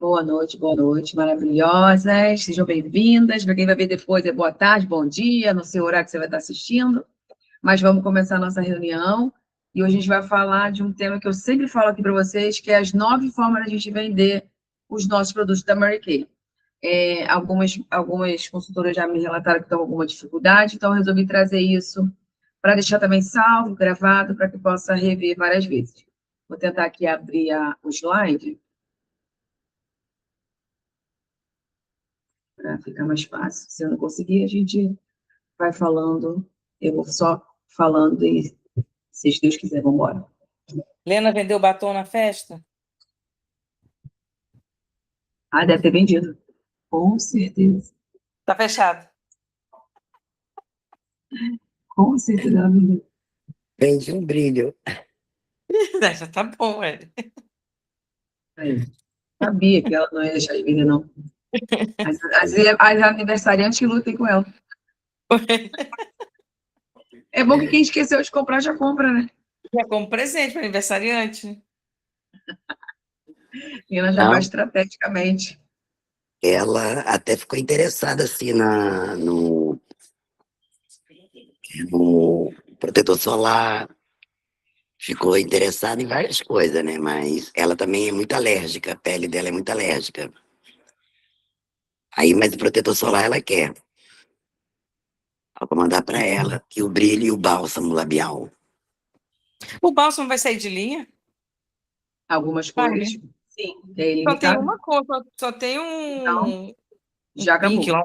Boa noite, maravilhosas. Sejam bem-vindas. Para quem vai ver depois, boa tarde, bom dia, não sei o horário que você vai estar assistindo. Mas vamos começar a nossa reunião. E hoje a gente vai falar de um tema que eu sempre falo aqui para vocês, que é as 9 formas de a gente vender os nossos produtos da Mary Kay. Algumas consultoras já me relataram que estão com alguma dificuldade, então eu resolvi trazer isso para deixar também salvo, gravado, para que possa rever várias vezes. Vou tentar aqui abrir o slide, para ficar mais fácil. Se eu não conseguir, a gente vai falando, eu vou só falando e, se Deus quiser, vamos embora. Lena vendeu batom na festa? Ah, deve ter vendido. Com certeza. Tá fechado. Com certeza ela vendeu. Vendi um brilho. Já tá bom, velho. Aí. Sabia que ela não ia deixar de vender, não. As aniversariantes que lutem com ela. É bom que quem esqueceu de comprar já compra, né? Já como presente para aniversariante. E ela já vai estrategicamente. Ela até ficou interessada assim no protetor solar, ficou interessada em várias coisas, né? Mas ela também é muito alérgica, a pele dela é muito alérgica. Aí, mas o protetor solar ela quer. Eu vou mandar para ela e o brilho e o bálsamo labial. O bálsamo vai sair de linha? Algumas cores, sim, é Só tem ilimitado. uma cor, só tem um. Então, já pink acabou. lá.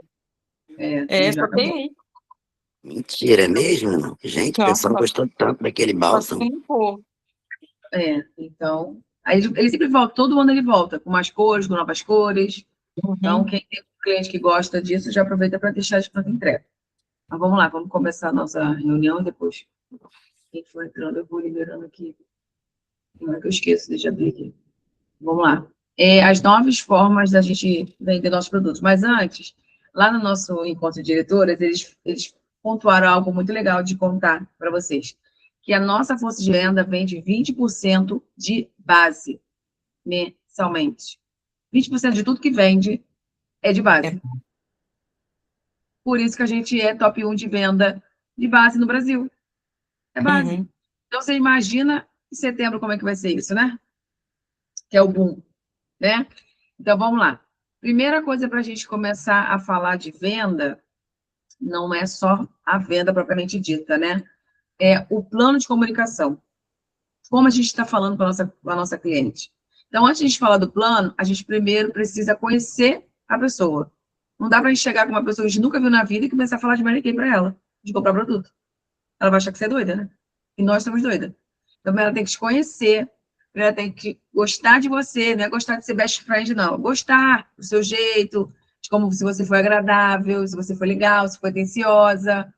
Já Só acabou. tem um. Mentira, é mesmo? Gente, o pessoal gostou tanto daquele Só bálsamo. tem uma cor. Então. Aí ele sempre volta, todo ano ele volta, com mais cores, com novas cores. Então, quem tem um cliente que gosta disso, já aproveita para deixar de pronta entrega. Mas vamos lá, vamos começar a nossa reunião e depois, quem for entrando, eu vou liberando aqui. Não é que eu esqueço, deixa eu abrir aqui. Vamos lá. As 9 formas da gente vender nossos produtos. Mas antes, lá no nosso encontro de diretoras, eles pontuaram algo muito legal de contar para vocês, que a nossa força de venda vende 20% de base mensalmente. 20% de tudo que vende é de base. Por isso que a gente é top 1 de venda de base no Brasil. É base. Então, você imagina em setembro como é que vai ser isso, né? Que é o boom, né? Então, vamos lá. Primeira coisa para a gente começar a falar de venda, não é só a venda propriamente dita, né? É o plano de comunicação. Como a gente está falando com a nossa cliente. Então, antes de a gente falar do plano, a gente primeiro precisa conhecer a pessoa. Não dá para a gente chegar com uma pessoa que a gente nunca viu na vida e começar a falar de Mary Kay para ela, de comprar produto. Ela vai achar que você é doida, né? E nós estamos doidas. Então, ela tem que te conhecer, ela tem que gostar de você, não é gostar de ser best friend, não. Gostar do seu jeito, de como se você foi agradável, se você foi legal, se foi atenciosa.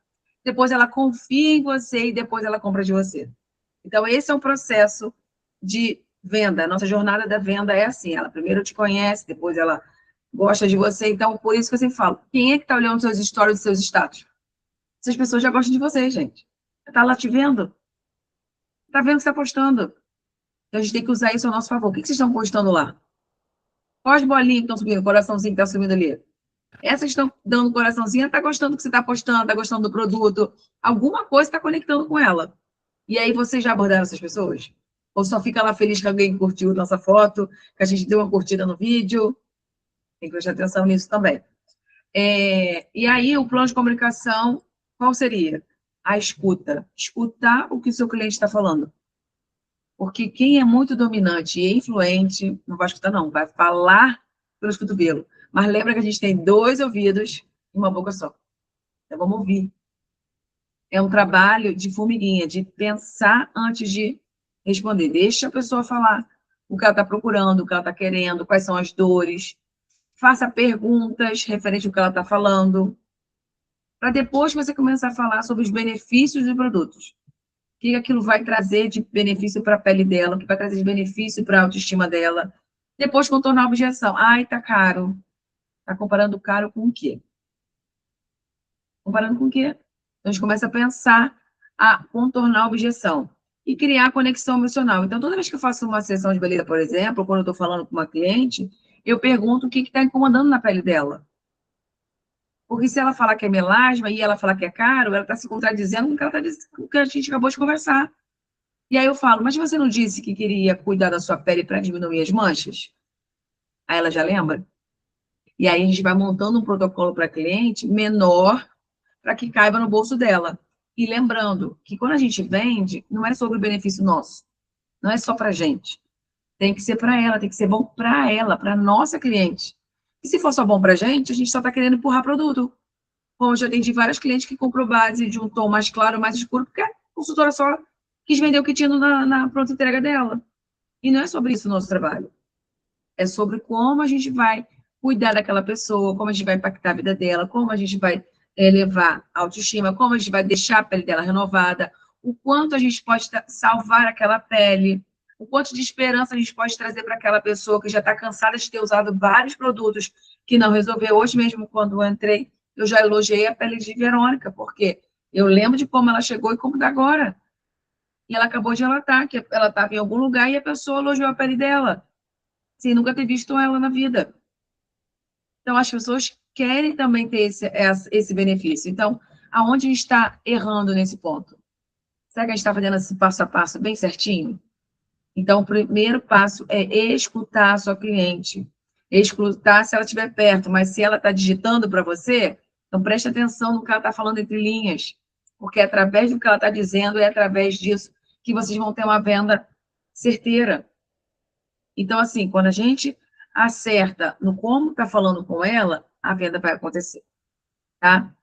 Depois ela confia em você e depois ela compra de você. Então, esse é um processo de venda. A nossa jornada da venda é assim, ela primeiro te conhece, depois ela gosta de você. Então, por isso que eu sempre falo, quem é que está olhando seus stories e seus status? Essas pessoas já gostam de você, gente. Está lá te vendo. Está vendo o que você está postando. Então, a gente tem que usar isso a nosso favor. O que vocês estão postando lá? Quais bolinhas que estão subindo? Coraçãozinho que está subindo ali? Essas que estão dando coraçãozinho, está gostando do que você está postando, está gostando do produto. Alguma coisa está conectando com ela. E aí, vocês já abordaram essas pessoas? Ou só fica lá feliz que alguém curtiu nossa foto, que a gente deu uma curtida no vídeo? Tem que prestar atenção nisso também. E aí, o plano de comunicação, qual seria? A escuta. Escutar o que o seu cliente está falando. Porque quem é muito dominante e influente, não vai escutar, não. Vai falar pelos cotovelos. Mas lembra que a gente tem 2 ouvidos e uma boca só. Então, vamos ouvir. É um trabalho de formiguinha, de pensar antes de responder. Deixa a pessoa falar o que ela está procurando, o que ela está querendo, quais são as dores. Faça perguntas referente ao que ela está falando, para depois você começar a falar sobre os benefícios dos produtos. O que aquilo vai trazer de benefício para a pele dela, o que vai trazer de benefício para a autoestima dela. Depois contornar a objeção. Ai, tá caro. Tá comparando caro com o quê? Comparando com o quê? Então, a gente começa a pensar, a contornar a objeção e criar conexão emocional. Então, toda vez que eu faço uma sessão de beleza, por exemplo, ou quando eu estou falando com uma cliente, eu pergunto o que está incomodando na pele dela. Porque se ela falar que é melasma e ela falar que é caro, ela está se contradizendo com o que, com o que a gente acabou de conversar. E aí eu falo, mas você não disse que queria cuidar da sua pele para diminuir as manchas? Aí ela já lembra. E aí a gente vai montando um protocolo para a cliente menor para que caiba no bolso dela. E lembrando que quando a gente vende, não é sobre o benefício nosso. Não é só para a gente. Tem que ser para ela, tem que ser bom para ela, para nossa cliente. E se for só bom para a gente só está querendo empurrar produto. Bom, eu já atendi várias clientes que comprou base de um tom mais claro, mais escuro, porque a consultora só quis vender o que tinha na pronta entrega dela. E não é sobre isso o nosso trabalho. É sobre como a gente vai cuidar daquela pessoa, como a gente vai impactar a vida dela, como a gente vai elevar a autoestima, como a gente vai deixar a pele dela renovada, o quanto a gente pode salvar aquela pele, o quanto de esperança a gente pode trazer para aquela pessoa que já está cansada de ter usado vários produtos que não resolveu. Hoje mesmo, quando eu entrei, eu já elogiei a pele de Verônica, porque eu lembro de como ela chegou e como está agora. E ela acabou de relatar que ela estava em algum lugar e a pessoa elogiou a pele dela, sem nunca ter visto ela na vida. Então, as pessoas querem também ter esse benefício. Então, aonde a gente está errando nesse ponto? Será que a gente está fazendo esse passo a passo bem certinho? Então, o primeiro passo é escutar a sua cliente. Escutar se ela estiver perto, mas se ela está digitando para você, então preste atenção no que ela está falando entre linhas, porque é através do que ela está dizendo, é através disso que vocês vão ter uma venda certeira. Então, assim, quando a gente acerta no como está falando com ela, a venda vai acontecer, tá?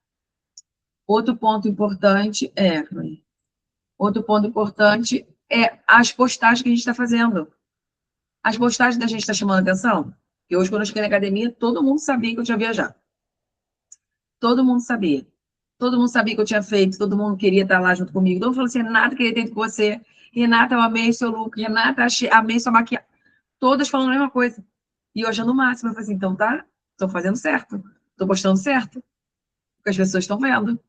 Outro ponto importante é as postagens que a gente está fazendo. As postagens da gente está chamando atenção? Porque hoje, quando eu cheguei na academia, todo mundo sabia que eu tinha viajado. Todo mundo sabia. Todo mundo sabia que eu tinha feito, todo mundo queria estar lá junto comigo. Todo mundo falou assim, Renata, queria ter ido com você. Renata, eu amei seu look. Renata, amei sua maquiagem. Todas falando a mesma coisa. E eu achando o máximo. Eu falei assim, então tá, estou fazendo certo. Estou postando certo. Porque as pessoas estão vendo.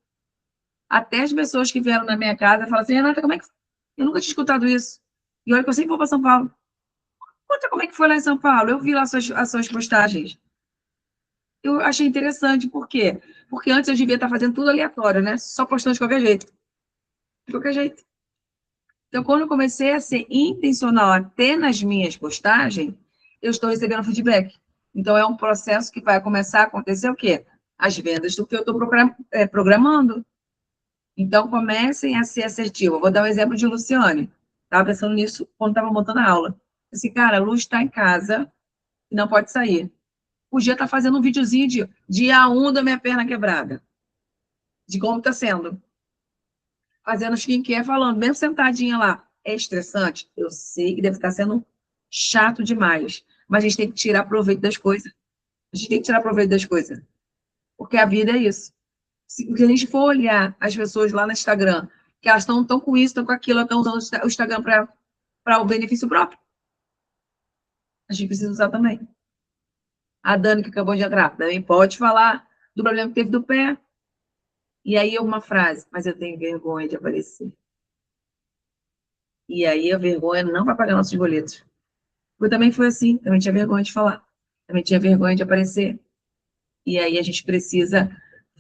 Até as pessoas que vieram na minha casa falam assim, Renata, como é que... Eu nunca tinha escutado isso. E olha que eu sempre vou para São Paulo. Conta como é que foi lá em São Paulo. Eu vi lá as suas postagens. Eu achei interessante. Por quê? Porque antes eu devia estar fazendo tudo aleatório, né? Só postando de qualquer jeito. De qualquer jeito. Então, quando eu comecei a ser intencional até nas minhas postagens, eu estou recebendo feedback. Então, é um processo que vai começar a acontecer o quê? As vendas do que eu estou programando. Então, comecem a ser assertivos. Vou dar um exemplo de Luciane. Estava pensando nisso quando estava montando a aula. Esse cara, a Luz está em casa e não pode sair. Podia estar fazendo um videozinho de dia 1 da minha perna quebrada. De como está sendo. Fazendo skincare, falando, mesmo sentadinha lá. É estressante? Eu sei que deve estar sendo chato demais. Mas a gente tem que tirar proveito das coisas. A gente tem que tirar proveito das coisas. Porque a vida é isso. Se a gente for olhar as pessoas lá no Instagram, que elas estão com isso, estão com aquilo, estão usando o Instagram para o benefício próprio. A gente precisa usar também. A Dani, que acabou de entrar, também pode falar do problema que teve do pé. E aí uma frase, mas eu tenho vergonha de aparecer. E aí a vergonha não vai pagar nossos boletos. Eu também fui assim, também tinha vergonha de falar. Também tinha vergonha de aparecer. E aí a gente precisa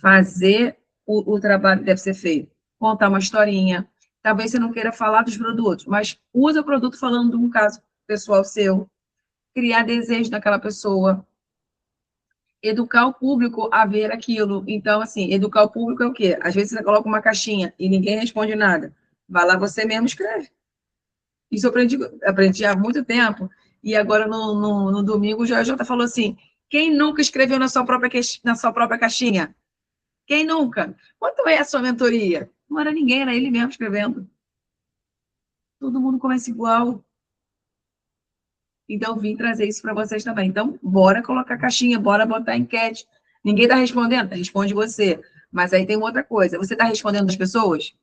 fazer o trabalho que deve ser feito. Contar uma historinha. Talvez você não queira falar dos produtos, mas usa o produto falando de um caso pessoal seu. Criar desejo daquela pessoa. Educar o público a ver aquilo. Então, assim, educar o público é o quê? Às vezes você coloca uma caixinha e ninguém responde nada. Vai lá, você mesmo escreve. Isso eu aprendi há muito tempo. E agora, no domingo, o Jota falou assim, quem nunca escreveu na sua própria caixinha? Quem nunca? Quanto é a sua mentoria? Não era ninguém, era ele mesmo escrevendo. Todo mundo começa igual. Então, vim trazer isso para vocês também. Então, bora colocar caixinha, bora botar enquete. Ninguém está respondendo? Responde você. Mas aí tem outra coisa. Você está respondendo as pessoas?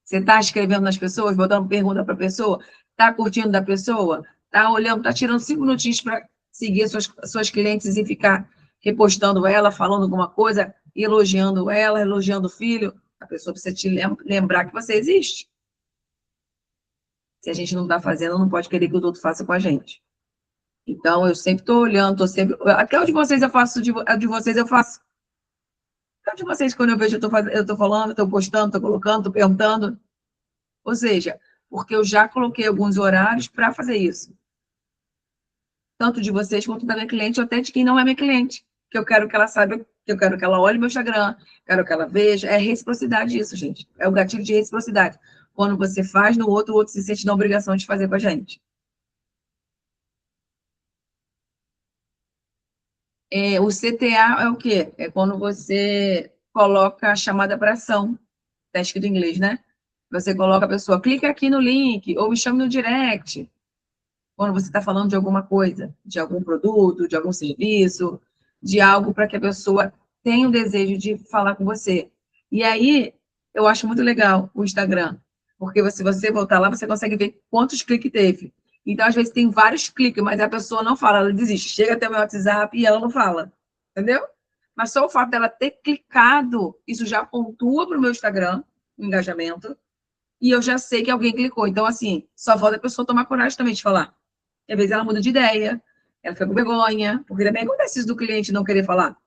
Você está escrevendo nas pessoas, botando pergunta para a pessoa? Está curtindo da pessoa? Está olhando, está tirando 5 minutinhos para seguir suas clientes e ficar repostando ela, falando alguma coisa, elogiando ela, elogiando o filho? A pessoa precisa te lembrar que você existe. Se a gente não está fazendo, não pode querer que o outro faça com a gente. Então, eu sempre estou olhando, estou sempre... Até o de vocês eu faço, o de vocês eu faço. Até o de vocês, quando eu vejo, eu estou falando, estou postando, estou colocando, estou perguntando. Ou seja, porque eu já coloquei alguns horários para fazer isso. Tanto de vocês quanto da minha cliente, ou até de quem não é minha cliente. Que eu quero que ela saiba, que eu quero que ela olhe meu Instagram, quero que ela veja. É reciprocidade isso, gente. É o gatilho de reciprocidade. Quando você faz no outro, o outro se sente na obrigação de fazer com a gente. O CTA é o quê? É quando você coloca a chamada para ação. Está escrito em inglês, né? Você coloca a pessoa, clica aqui no link, ou me chame no direct. Quando você está falando de alguma coisa, de algum produto, de algum serviço, de algo para que a pessoa tenha o desejo de falar com você. E aí, eu acho muito legal o Instagram, porque se você voltar lá, você consegue ver quantos cliques teve. Então, às vezes, tem vários cliques, mas a pessoa não fala, ela desiste. Chega até o meu WhatsApp e ela não fala, entendeu? Mas só o fato dela ter clicado, isso já pontua para o meu Instagram, o engajamento, e eu já sei que alguém clicou. Então, assim, só falta a pessoa tomar coragem também de falar. E, às vezes ela muda de ideia, ela fica com vergonha, porque também acontece isso do cliente não querer falar.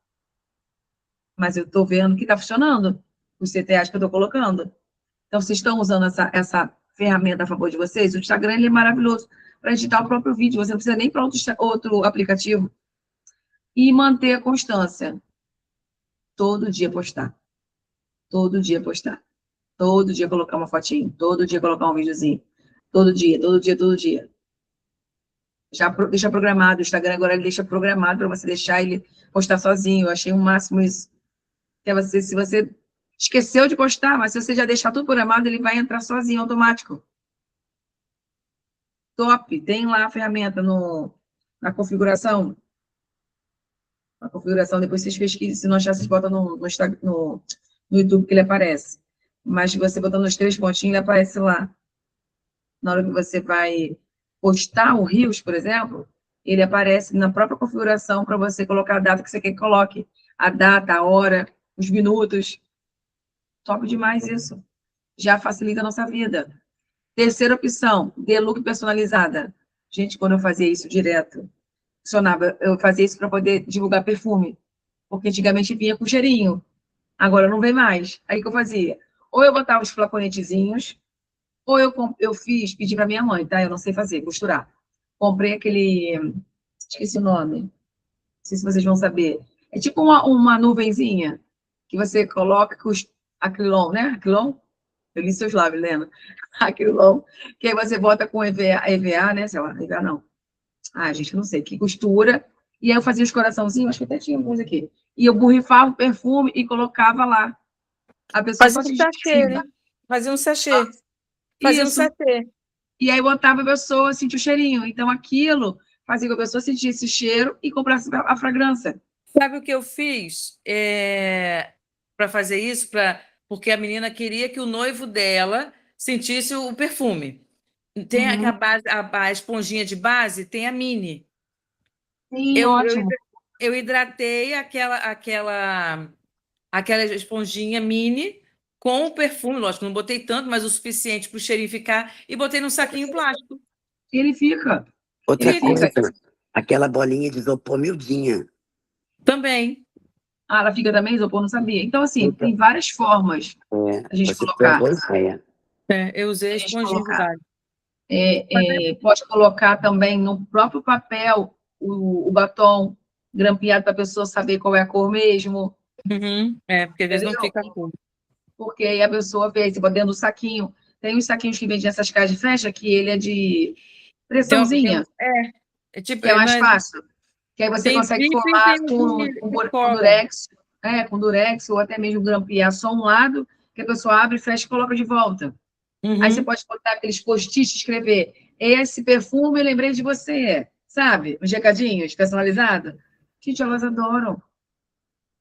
Mas eu estou vendo que está funcionando, os CTAs que eu estou colocando. Então, vocês estão usando essa ferramenta a favor de vocês? O Instagram ele é maravilhoso para editar o próprio vídeo, você não precisa nem para outro aplicativo. E manter a constância. Todo dia postar. Todo dia postar. Todo dia colocar uma fotinho. Todo dia colocar um videozinho. Todo dia, todo dia, todo dia. Já deixa programado, o Instagram agora ele deixa programado para você deixar ele postar sozinho. Eu achei o máximo isso. Que é se você esqueceu de postar, mas se você já deixar tudo programado, ele vai entrar sozinho, automático. Top! Tem lá a ferramenta na configuração. Na configuração, depois vocês pesquisem, se não achar, vocês botam no YouTube que ele aparece. Mas se você botar nos 3 pontinhos, ele aparece lá. Na hora que você vai postar o Reels, por exemplo, ele aparece na própria configuração para você colocar a data que você quer que coloque. A data, a hora, os minutos. Top demais isso. Já facilita a nossa vida. Terceira opção, dê look personalizada. Gente, quando eu fazia isso direto, funcionava. Eu fazia isso para poder divulgar perfume. Porque antigamente vinha com cheirinho. Agora não vem mais. Aí o que eu fazia? Ou eu botava os flaconetezinhos, ou eu pedi para minha mãe, tá? Eu não sei fazer, costurar. Comprei aquele, esqueci o nome, não sei se vocês vão saber. É tipo uma nuvenzinha que você coloca com acrilon, né? Acrilon? Eu li seus lábios, Helena. Acrilon, que aí você bota com EVA, né? Sei lá, EVA não. Ah, gente, eu não sei, que costura. E aí eu fazia os coraçãozinhos, acho que até tinha alguns aqui. E eu borrifava o perfume e colocava lá. A pessoa Fazia só um sentia sachê, né? Fazia um sachê. Fazia um isso. sachê. E aí botava a pessoa sentir o cheirinho. Então, aquilo fazia com que a pessoa sentisse esse cheiro e comprasse a fragrância. Sabe o que eu fiz para fazer isso? Porque a menina queria que o noivo dela sentisse o perfume. Tem a base, a esponjinha de base, tem a mini. Sim, ótimo. Eu hidratei aquela esponjinha mini com o perfume, lógico, não botei tanto, mas o suficiente para o cheirinho ficar, e botei num saquinho plástico. Ele fica. Outra Ele coisa, fica. aquela bolinha de isopor miudinha. Também. Ah, ela fica também, isopor, não sabia. Então, assim, Então, tem várias formas a gente você tem uma colocar. boa ideia. Eu usei a esponjinha de base. Pode colocar também no próprio papel o batom grampeado para a pessoa saber qual é a cor mesmo. Porque às vezes não fica cor. Porque aí a pessoa vê, você bota dentro do saquinho. Tem uns saquinhos que vendem essas caixas de fecha, que ele é de pressãozinha, Tipo, que é mais fácil. Que aí você tem consegue zíper e colar tem com cola. durex, com durex, ou até mesmo grampear só um lado, que a pessoa abre, fecha e coloca de volta. Aí você pode botar aqueles post-its e escrever: esse perfume eu lembrei de você, sabe? Os recadinhos personalizados. Gente, elas adoram.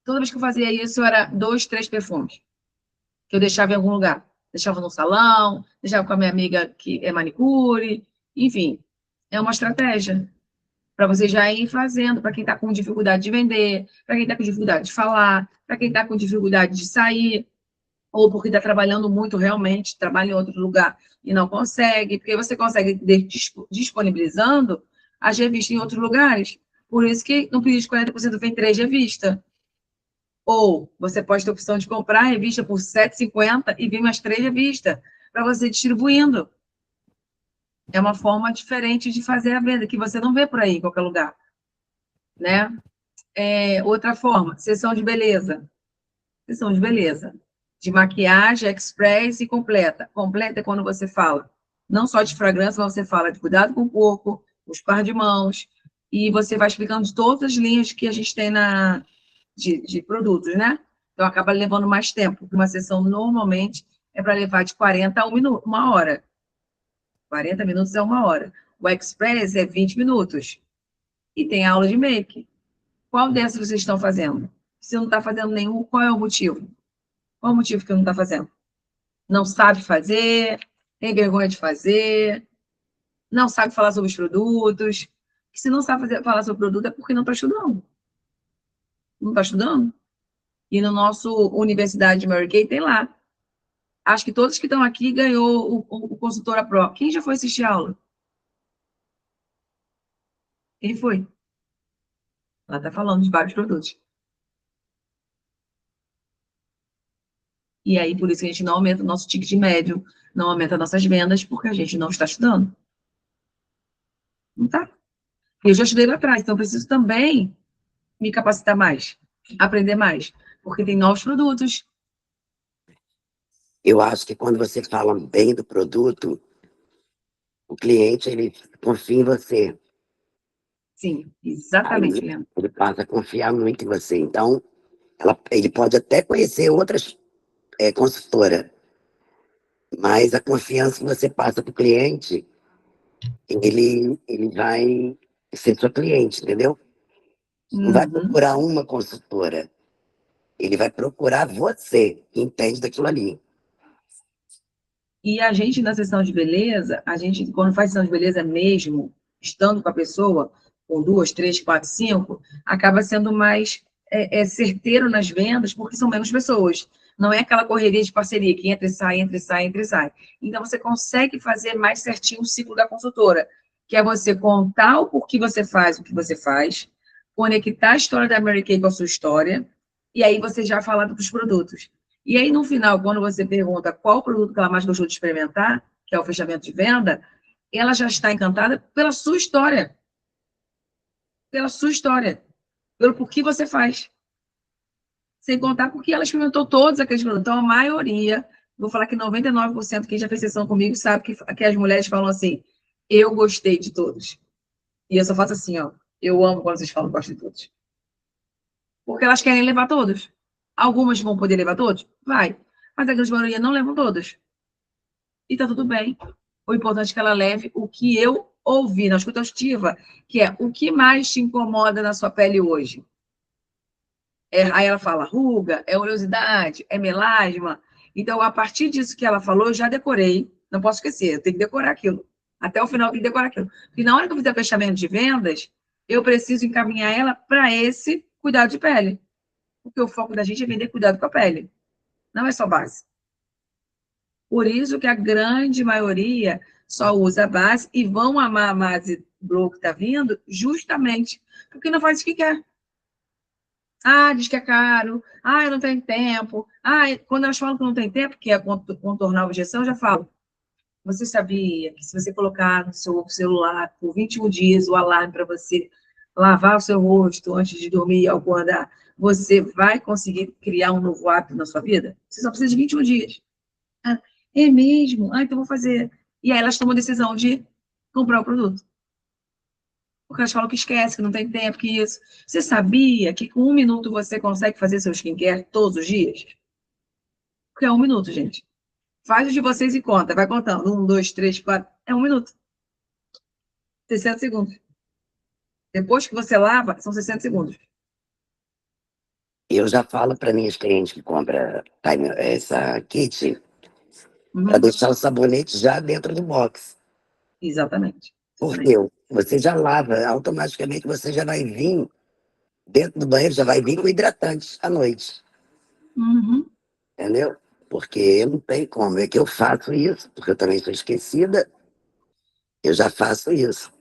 Toda vez que eu fazia isso, era 2, 3 perfumes que eu deixava em algum lugar. Deixava no salão, deixava com a minha amiga que é manicure, enfim. É uma estratégia para você já ir fazendo, para quem está com dificuldade de vender, para quem está com dificuldade de falar, para quem está com dificuldade de sair, ou porque está trabalhando muito realmente, trabalha em outro lugar e não consegue, porque você consegue disponibilizando, as revistas em outros lugares. Por isso que no pedido de 40% vem 3 revistas. Ou você pode ter a opção de comprar a revista por R$ 7,50 e vir mais 3 revistas para você distribuindo. É uma forma diferente de fazer a venda, que você não vê por aí em qualquer lugar, né? Outra forma, sessão de beleza. Sessão de beleza. De maquiagem, express e completa. Completa é quando você fala não só de fragrância, mas você fala de cuidado com o corpo, os par de mãos, e você vai explicando de todas as linhas que a gente tem de produtos, né? Então, acaba levando mais tempo, porque uma sessão normalmente é para levar de 40 a 1 minuto, 1 hora. 40 minutos é 1 hora. O Express é 20 minutos. E tem aula de make. Qual dessas vocês estão fazendo? Se não está fazendo nenhum, qual é o motivo? Qual é o motivo que não está fazendo? Não sabe fazer, tem vergonha de fazer, não sabe falar sobre os produtos. Se não sabe falar sobre o produto é porque não está estudando. Não está estudando? E no nosso Universidade de Mary Kay tem lá. Acho que todos que estão aqui ganhou o Consultora Pro. Quem já foi assistir a aula? Quem foi? Ela está falando de vários produtos. E aí, por isso que a gente não aumenta o nosso ticket médio, não aumenta nossas vendas, porque a gente não está estudando. Não tá? Eu já estudei lá atrás, então eu preciso também me capacitar mais, aprender mais, porque tem novos produtos. Eu acho que quando você fala bem do produto, o cliente, ele confia em você. Sim, exatamente, Aí Leandro. ele passa a confiar muito em você. Então, ele pode até conhecer outras consultoras, mas a confiança que você passa para o cliente, ele vai ser seu cliente, entendeu? Não vai Uhum. procurar uma consultora, ele vai procurar você, que entende daquilo ali. E a gente, na sessão de beleza, a gente, quando faz sessão de beleza mesmo, estando com a pessoa, com 2, 3, 4, 5, acaba sendo mais certeiro nas vendas, porque são menos pessoas. Não é aquela correria de parceria, que entra e sai, entra e sai, entra e sai. Então, você consegue fazer mais certinho o ciclo da consultora, que é você contar o porquê você faz o que você faz, conectar a história da Mary Kay com a sua história, e aí você já fala dos produtos. E aí, no final, quando você pergunta qual produto que ela mais gostou de experimentar, que é o fechamento de venda, ela já está encantada pela sua história. Pela sua história. Pelo porquê você faz. Sem contar porque ela experimentou todos aqueles produtos. Então, a maioria, vou falar que 99% quem já fez sessão comigo sabe que as mulheres falam assim, eu gostei de todos. E eu só faço assim, ó, eu amo quando vocês falam gosto de todos. Porque elas querem levar todos. Algumas vão poder levar todos? Vai. Mas a grande maioria não levam todos. E tá tudo bem. O importante é que ela leve o que eu ouvi na escuta auditiva, que é o que mais te incomoda na sua pele hoje. Aí ela fala ruga, é oleosidade, é melasma. Então, a partir disso que ela falou, eu já decorei. Não posso esquecer, eu tenho que decorar aquilo. Até o final, eu tenho que decorar aquilo. E na hora que eu fizer fechamento de vendas, eu preciso encaminhar ela para esse cuidado de pele. Porque o foco da gente é vender cuidado com a pele. Não é só base. Por isso que a grande maioria só usa a base e vão amar a base Glow que está vindo justamente porque não faz o que quer. Ah, diz que é caro. Ah, eu não tenho tempo. Ah, quando elas falam que não tem tempo, que é contornar a objeção, eu já falo. Você sabia que se você colocar no seu celular por 21 dias o alarme para você lavar o seu rosto antes de dormir e ao acordar, você vai conseguir criar um novo hábito na sua vida? Você só precisa de 21 dias. Ah, é mesmo? Ah, então vou fazer. E aí elas tomam a decisão de comprar o produto. Porque elas falam que esquece, que não tem tempo, que isso. Você sabia que com 1 minuto você consegue fazer seu skincare todos os dias? Porque é 1 minuto, gente. Faz o de vocês e conta. Vai contando. 1, 2, 3, 4. É 1 minuto. 60 segundos. Depois que você lava, são 60 segundos. Eu já falo para minhas clientes que compram essa kit, para Uhum. deixar o sabonete já dentro do box. Exatamente. Porque você já lava, automaticamente você já vai vir, dentro do banheiro, já vai vir com hidratante à noite. Uhum. Entendeu? Porque não tem como. É que eu faço isso, porque eu também sou esquecida, eu já faço isso.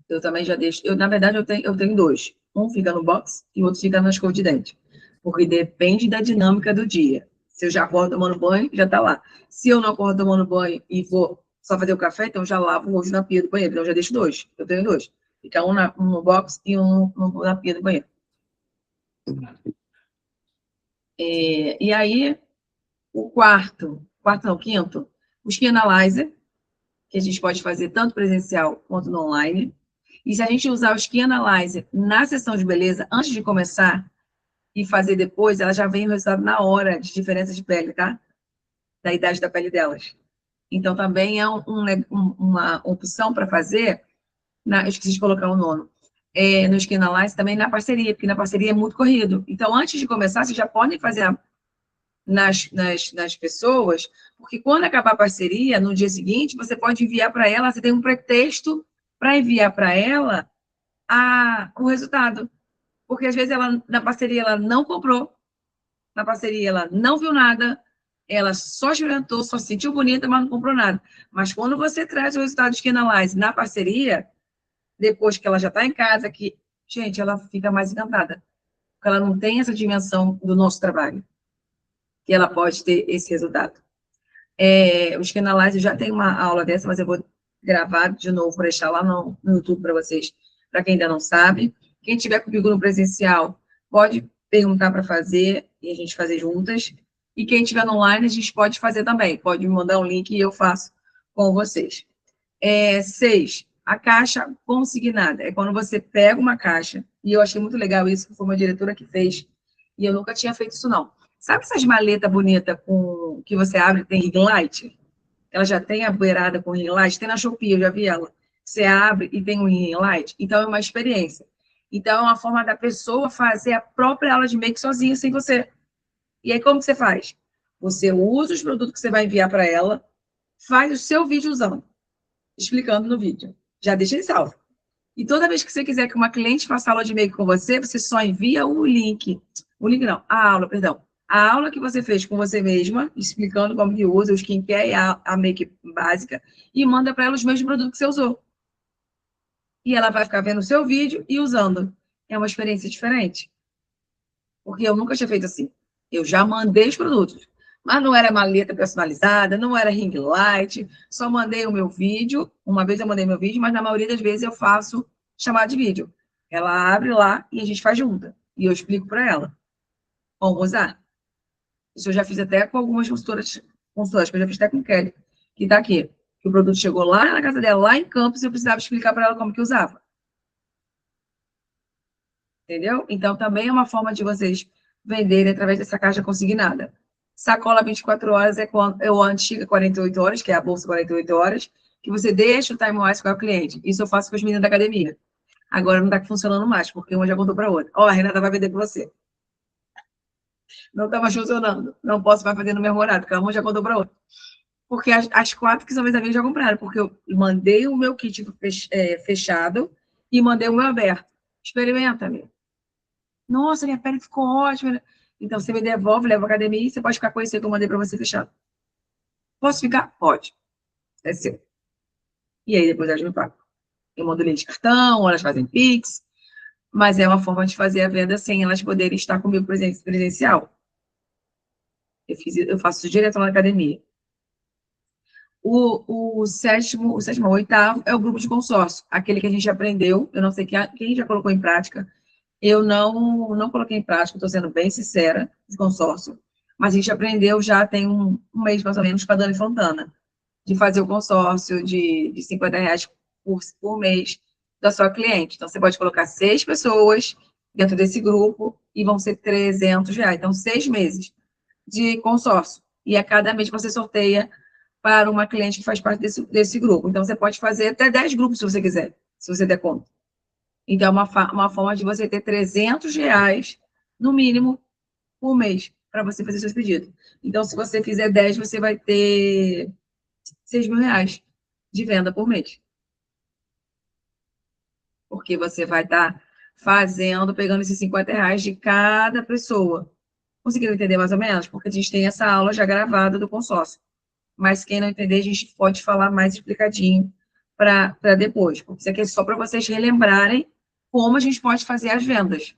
Eu também já deixo. Na verdade, eu tenho dois. Um fica no box e o outro fica na escova de dente. Porque depende da dinâmica do dia. Se eu já acordo tomando banho, já tá lá. Se eu não acordo tomando banho e vou só fazer o café, então eu já lavo o rosto na pia do banheiro. Então eu já deixo dois. Eu tenho dois. Fica um no box e um na pia do banheiro. E aí, o quarto não, quinto, o Skin Analyzer, que a gente pode fazer tanto presencial quanto no online. E se a gente usar o Skin Analyzer na sessão de beleza, antes de começar e fazer depois, ela já vem o resultado na hora de diferença de pele, tá? Da idade da pele delas. Então, também é uma opção para fazer, eu esqueci de colocar o nono, no Skin Analyzer, também na parceria, porque na parceria é muito corrido. Então, antes de começar, vocês já podem fazer nas pessoas, porque quando acabar a parceria, no dia seguinte, você pode enviar para ela, você tem um pretexto para enviar para ela o resultado. Porque às vezes ela, na parceria ela não comprou, na parceria ela não viu nada, ela só experimentou, só se sentiu bonita, mas não comprou nada. Mas quando você traz o resultado de Skin Analyze na parceria, depois que ela já está em casa, gente, ela fica mais encantada. Porque ela não tem essa dimensão do nosso trabalho. Que ela pode ter esse resultado. O Skin Analyze já tem uma aula dessa, mas eu vou gravar de novo para deixar lá no YouTube para vocês, para quem ainda não sabe. Quem tiver comigo no presencial, pode perguntar para fazer e a gente fazer juntas. E quem tiver no online, a gente pode fazer também. Pode me mandar um link e eu faço com vocês. 6, a caixa consignada. É quando você pega uma caixa, e eu achei muito legal isso, que foi uma diretora que fez, e eu nunca tinha feito isso, não. Sabe essas maletas bonitas que você abre e tem ring light? Ela já tem a beirada com ring light? Tem na Shopee, eu já vi ela. Você abre e tem um ring light? Então, é uma experiência. Então, é uma forma da pessoa fazer a própria aula de make sozinha, sem você. E aí, como que você faz? Você usa os produtos que você vai enviar para ela, faz o seu vídeo usando, explicando no vídeo. Já deixa ele salvo. E toda vez que você quiser que uma cliente faça aula de make com você, você só envia o link. O link não, a aula, perdão. A aula que você fez com você mesma, explicando como que usa o skincare e a make básica, e manda para ela os mesmos produtos que você usou. E ela vai ficar vendo o seu vídeo e usando. É uma experiência diferente. Porque eu nunca tinha feito assim. Eu já mandei os produtos. Mas não era maleta personalizada, não era ring light, só mandei o meu vídeo. Uma vez eu mandei meu vídeo, mas na maioria das vezes eu faço chamada de vídeo. Ela abre lá e a gente faz junta. E eu explico para ela como usar. Isso eu já fiz até com algumas consultoras, que eu já fiz até com Kelly, que está aqui. Que o produto chegou lá na casa dela, lá em Campos, e eu precisava explicar para ela como que usava. Entendeu? Então, também é uma forma de vocês venderem através dessa caixa consignada. Sacola 24 horas é o antiga 48 horas, que é a bolsa 48 horas, que você deixa o time-wise com o cliente. Isso eu faço com as meninas da academia. Agora não está funcionando mais, porque uma já contou para outra. Ó, a Renata vai vender para você. Não está mais funcionando. Não posso mais fazer no mesmo horário, porque uma já contou para outra. Porque as 4 que são minhas amigas já compraram, porque eu mandei o meu kit fechado e mandei o meu aberto. Experimenta, amigo. Nossa, minha pele ficou ótima. Então, você me devolve, leva à academia e você pode ficar com esse que eu mandei para você fechado. Posso ficar? Pode. É seu. E aí, depois elas me pagam. Eu mando linha de cartão, ou elas fazem Pix, mas é uma forma de fazer a venda sem elas poderem estar comigo presencial. Eu faço isso direto na academia. O oitavo é o grupo de consórcio, aquele que a gente aprendeu, eu não sei quem já colocou em prática, eu não coloquei em prática, estou sendo bem sincera, de consórcio, mas a gente aprendeu já tem um mês mais ou menos com a Dani Fontana, de fazer o consórcio de R$50 por mês da sua cliente. Então, você pode colocar 6 pessoas dentro desse grupo e vão ser R$300. Então, 6 meses de consórcio. E a cada mês você sorteia para uma cliente que faz parte desse grupo. Então, você pode fazer até 10 grupos, se você quiser, se você der conta. Então, é uma forma de você ter R$300, no mínimo, por mês, para você fazer seus pedidos. Então, se você fizer 10, você vai ter R$6.000 de venda por mês. Porque você vai estar pegando esses R$50 de cada pessoa. Conseguiram entender mais ou menos? Porque a gente tem essa aula já gravada do consórcio. Mas quem não entender, a gente pode falar mais explicadinho para depois. Porque isso aqui é só para vocês relembrarem como a gente pode fazer as vendas.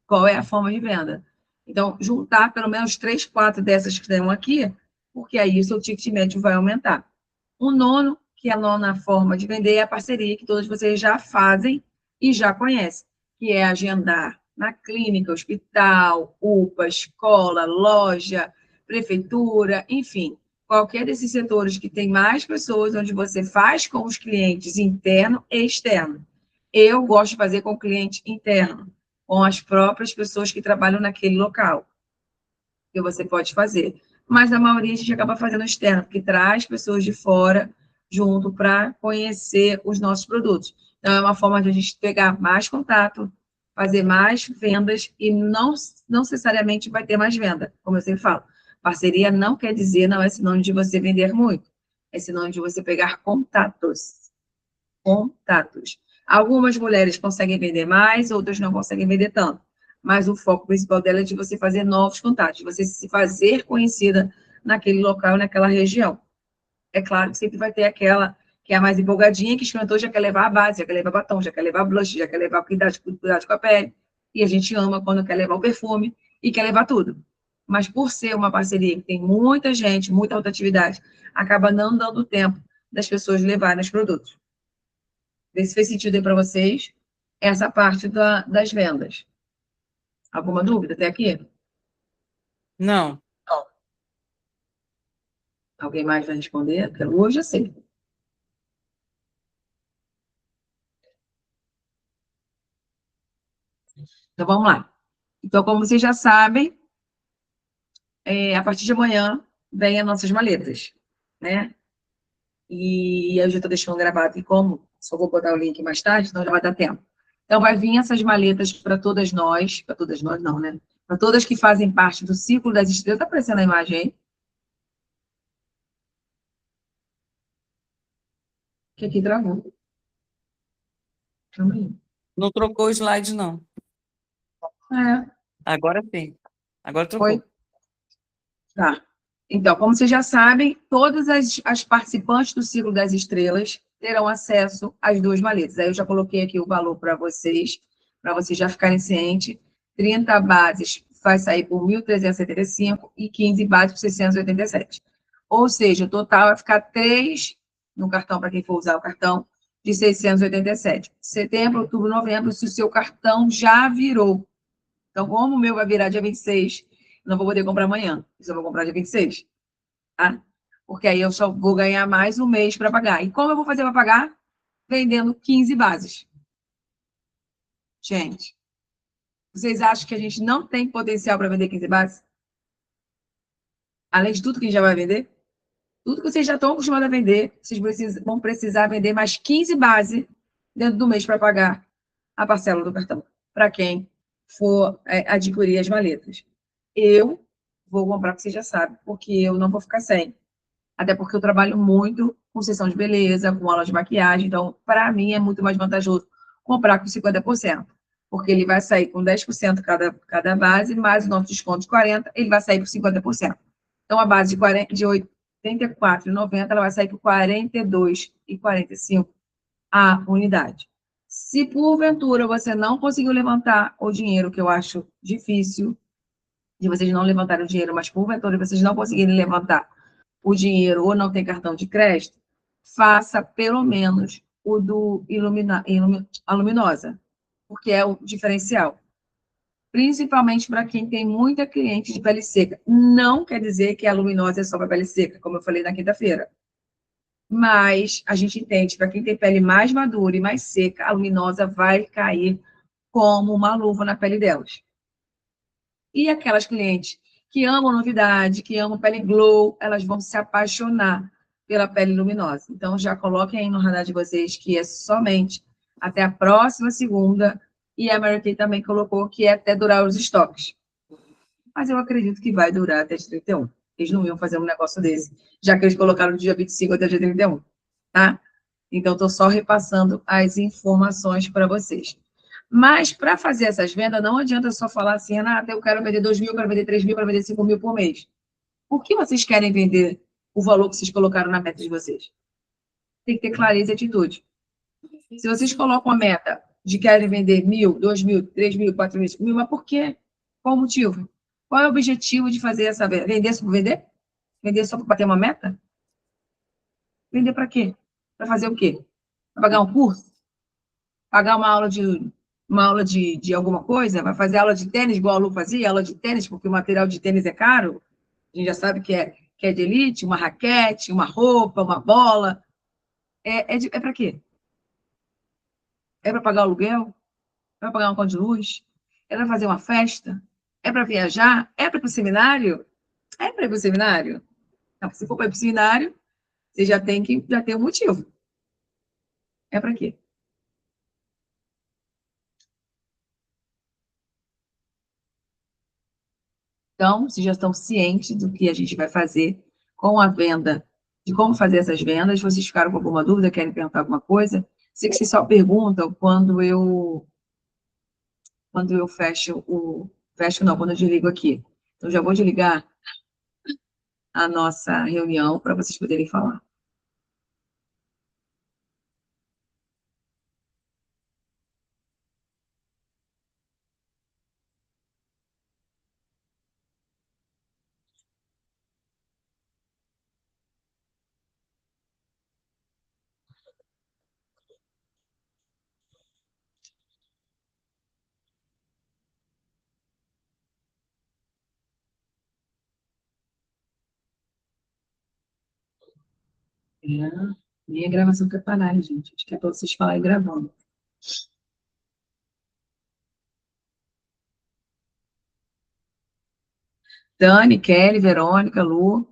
Qual é a forma de venda. Então, juntar pelo menos 3, 4 dessas que estão aqui, porque aí o seu ticket médio vai aumentar. O nono, que é a nona forma de vender, é a parceria, que todos vocês já fazem e já conhecem, que é agendar na clínica, hospital, UPA, escola, loja, prefeitura, enfim, qualquer desses setores que tem mais pessoas, onde você faz com os clientes interno e externo. Eu gosto de fazer com o cliente interno, com as próprias pessoas que trabalham naquele local, que você pode fazer. Mas a maioria a gente acaba fazendo externo, porque traz pessoas de fora junto para conhecer os nossos produtos. Então, é uma forma de a gente pegar mais contato, fazer mais vendas e não necessariamente vai ter mais venda, como eu sempre falo. Parceria não quer dizer, não é sinônimo de você vender muito, é sinônimo de você pegar contatos. Contatos. Algumas mulheres conseguem vender mais, outras não conseguem vender tanto. Mas o foco principal dela é de você fazer novos contatos, de você se fazer conhecida naquele local, naquela região. É claro que sempre vai ter aquela que é a mais empolgadinha, que experimentou, já quer levar a base, já quer levar batom, já quer levar blush, já quer levar cuidado com a pele. E a gente ama quando quer levar o perfume e quer levar tudo. Mas por ser uma parceria que tem muita gente, muita rotatividade, acaba não dando tempo das pessoas levarem os produtos. Vê se fez sentido aí para vocês essa parte das vendas. Alguma dúvida até aqui? Não. Alguém mais vai responder? Porque hoje eu sei. Então, vamos lá. Então, como vocês já sabem, a partir de amanhã vem as nossas maletas, né? E eu já estou deixando gravado aqui como, só vou botar o link mais tarde, senão já vai dar tempo. Então, vai vir essas maletas para todas nós não, né? Para todas que fazem parte do ciclo das estrelas. Está aparecendo a imagem aí? Que aqui travou. Calma aí. Não trocou o slide, não. É, Agora sim. Agora trocou. foi. Tá. Então, como vocês já sabem, todas as participantes do ciclo das estrelas terão acesso às 2 maletas. Aí eu já coloquei aqui o valor para vocês já ficarem cientes. 30 bases vai sair por 1.375 e 15 bases por 687. Ou seja, o total vai ficar 3 no cartão, para quem for usar o cartão, de 687. Setembro, outubro, novembro, se o seu cartão já virou. Então, como o meu vai virar dia 26, não vou poder comprar amanhã, eu só vou comprar dia 26, tá? Porque aí eu só vou ganhar mais um mês para pagar. E como eu vou fazer para pagar? Vendendo 15 bases. Gente, vocês acham que a gente não tem potencial para vender 15 bases? Além de tudo que a gente já vai vender? Tudo que vocês já estão acostumados a vender, vocês vão precisar vender mais 15 bases dentro do mês para pagar a parcela do cartão, para quem for adquirir as maletas. Eu vou comprar, porque você já sabe, porque eu não vou ficar sem. Até porque eu trabalho muito com sessão de beleza, com aula de maquiagem, então, para mim, é muito mais vantajoso comprar com 50%, porque ele vai sair com 10% cada base, mais o nosso desconto de 40%, ele vai sair por 50%. Então, a base de R$ 84,90, ela vai sair por R$ 42,45 a unidade. Se, porventura, você não conseguiu levantar o dinheiro, que eu acho difícil, de vocês não levantarem o dinheiro, mas, porventura, vocês não conseguirem levantar o dinheiro ou não tem cartão de crédito, faça pelo menos o do a Luminosa, porque é o diferencial. Principalmente para quem tem muita cliente de pele seca. Não quer dizer que a Luminosa é só para pele seca, como eu falei na quinta-feira. Mas a gente entende, para quem tem pele mais madura e mais seca, a Luminosa vai cair como uma luva na pele delas. E aquelas clientes que amam novidade, que amam pele glow, elas vão se apaixonar pela pele luminosa. Então, já coloquem aí no radar de vocês que é somente até a próxima segunda, e a Mary Kay também colocou que é até durar os estoques. Mas eu acredito que vai durar até dia 31. Eles não iam fazer um negócio desse, já que eles colocaram do dia 25 até dia 31, tá? Então, estou só repassando as informações para vocês. Mas, para fazer essas vendas, não adianta só falar assim, Renata, eu quero vender 2.000, eu quero vender 3.000, eu quero vender 5.000 por mês. Por que vocês querem vender o valor que vocês colocaram na meta de vocês? tem que ter clareza e atitude. Se vocês colocam a meta de querem vender 1.000, 2.000, 3.000, 4.000, mas por quê? Qual o motivo? Qual é o objetivo de fazer essa venda? Vender só por vender? Vender só para bater uma meta? Vender para quê? Para fazer o quê? Para pagar um curso? Pagar uma aula de alguma coisa? Vai fazer aula de tênis, igual a Lu fazia, aula de tênis, porque o material de tênis é caro? A gente já sabe que é de elite, uma raquete, uma roupa, uma bola. É para quê? É para pagar o aluguel? É para pagar uma conta de luz? É para fazer uma festa? É para viajar? É para ir para o seminário? É para ir para o seminário? Não, se for para ir para o seminário, você já tem um motivo. É para quê? Então, vocês já estão cientes do que a gente vai fazer com a venda, de como fazer essas vendas. Vocês ficaram com alguma dúvida, querem perguntar alguma coisa? Sei que vocês só perguntam quando eu fecho não, quando eu desligo aqui. Então, já vou desligar a nossa reunião para vocês poderem falar. Nem a gravação quer parar, gente. Acho que é para vocês falarem gravando. Dani, Kelly, Verônica, Lu.